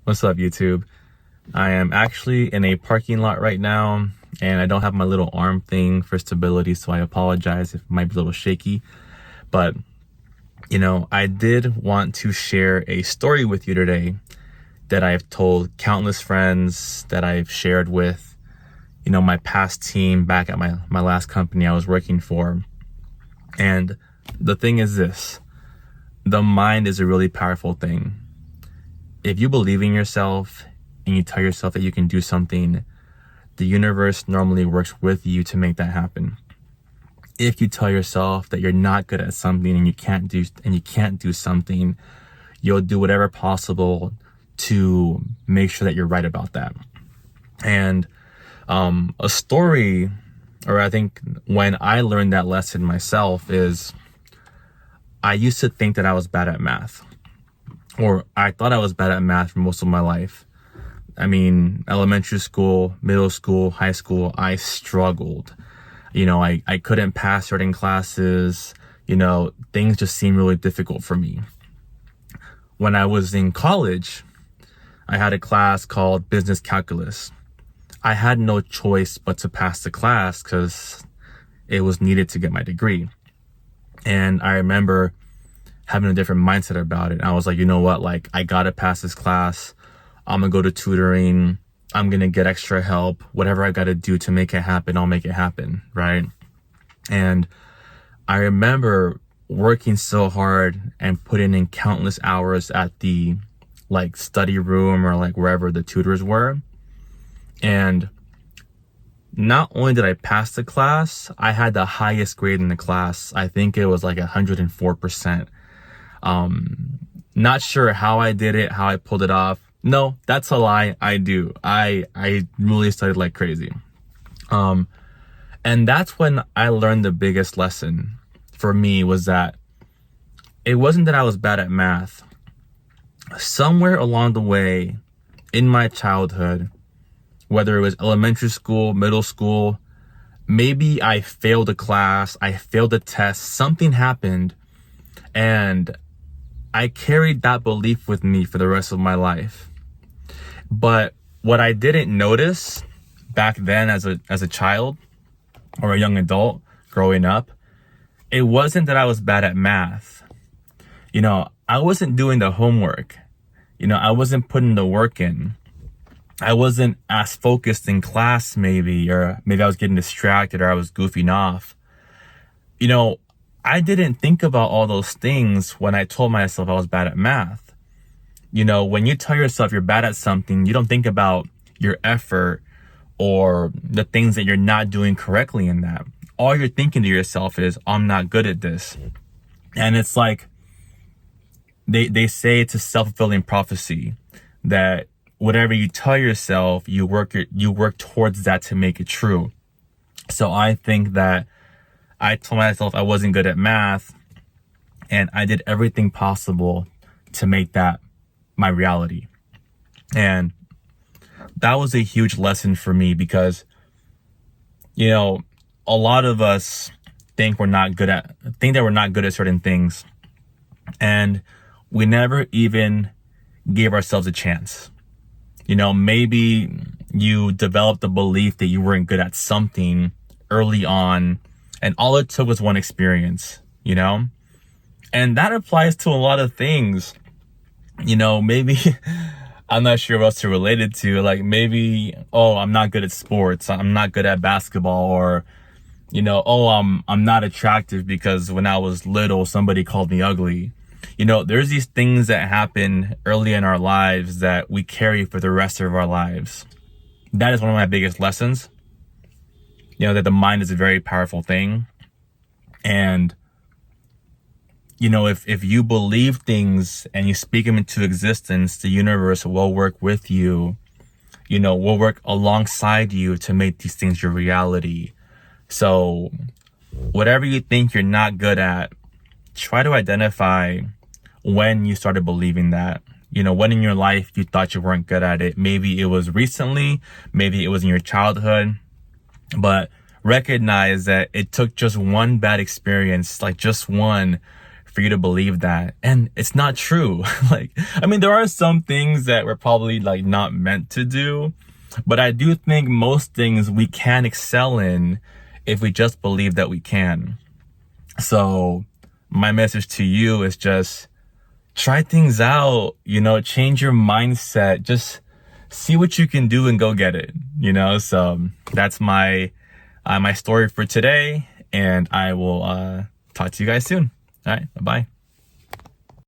What's up, YouTube? I am actually in a parking lot right now, and I don't have my little arm thing for stability, so I apologize if it might be a little shaky. But, I did want to share a story with you today that I've told countless friends, that I've shared with, my past team back at my last company I was working for. And the thing is this: the mind is a really powerful thing. If you believe in yourself and you tell yourself that you can do something, the universe normally works with you to make that happen. If you tell yourself that you're not good at something and you can't do something, you'll do whatever possible to make sure that you're right about that. And a story, or I think when I learned that lesson myself, is I used to think that I was bad at math. Or I thought I was bad at math for most of my life. I mean, elementary school, middle school, high school, I struggled. I couldn't pass certain classes. Things just seemed really difficult for me. When I was in college, I had a class called business calculus. I had no choice but to pass the class because it was needed to get my degree. And I remember having a different mindset about it. I was like, you know what? I gotta pass this class. I'm gonna go to tutoring. I'm gonna get extra help. Whatever I gotta do to make it happen, I'll make it happen, right? And I remember working so hard and putting in countless hours at the study room or wherever the tutors were. And not only did I pass the class, I had the highest grade in the class. I think it was 104%. Not sure how I did it, how I pulled it off. No, that's a lie. I do. I really studied like crazy. And that's when I learned the biggest lesson for me, was that it wasn't that I was bad at math. Somewhere along the way in my childhood, whether it was elementary school, middle school, maybe I failed a class, I failed a test, something happened, and I carried that belief with me for the rest of my life. But what I didn't notice back then as a child or a young adult growing up, it wasn't that I was bad at math. I wasn't doing the homework. I wasn't putting the work in. I wasn't as focused in class maybe, or maybe I was getting distracted, or I was goofing off. I didn't think about all those things when I told myself I was bad at math. When you tell yourself you're bad at something, you don't think about your effort or the things that you're not doing correctly in that. All you're thinking to yourself is, I'm not good at this. And it's like, they say it's a self-fulfilling prophecy, that whatever you tell yourself, you work towards that to make it true. So I think that I told myself I wasn't good at math, and I did everything possible to make that my reality. And that was a huge lesson for me, because, a lot of us think that we're not good at certain things, and we never even gave ourselves a chance. Maybe you developed the belief that you weren't good at something early on, and all it took was one experience, and that applies to a lot of things. Maybe I'm not sure what else to relate it to. Maybe, I'm not good at sports. I'm not good at basketball. Or, I'm not attractive because when I was little, somebody called me ugly. There's these things that happen early in our lives that we carry for the rest of our lives. That is one of my biggest lessons. That the mind is a very powerful thing. And, if you believe things and you speak them into existence, the universe will work with you, will work alongside you to make these things your reality. So whatever you think you're not good at, try to identify when you started believing that. When in your life you thought you weren't good at it. Maybe it was recently, maybe it was in your childhood, but recognize that it took just one bad experience, just one, for you to believe that. And it's not true. Like, I mean, there are some things that we're probably like not meant to do, but I do think most things we can excel in if we just believe that we can. So my message to you is just try things out, you know, change your mindset, just see what you can do and go get it, you know? So that's my story for today, and I will talk to you guys soon. All right, bye-bye.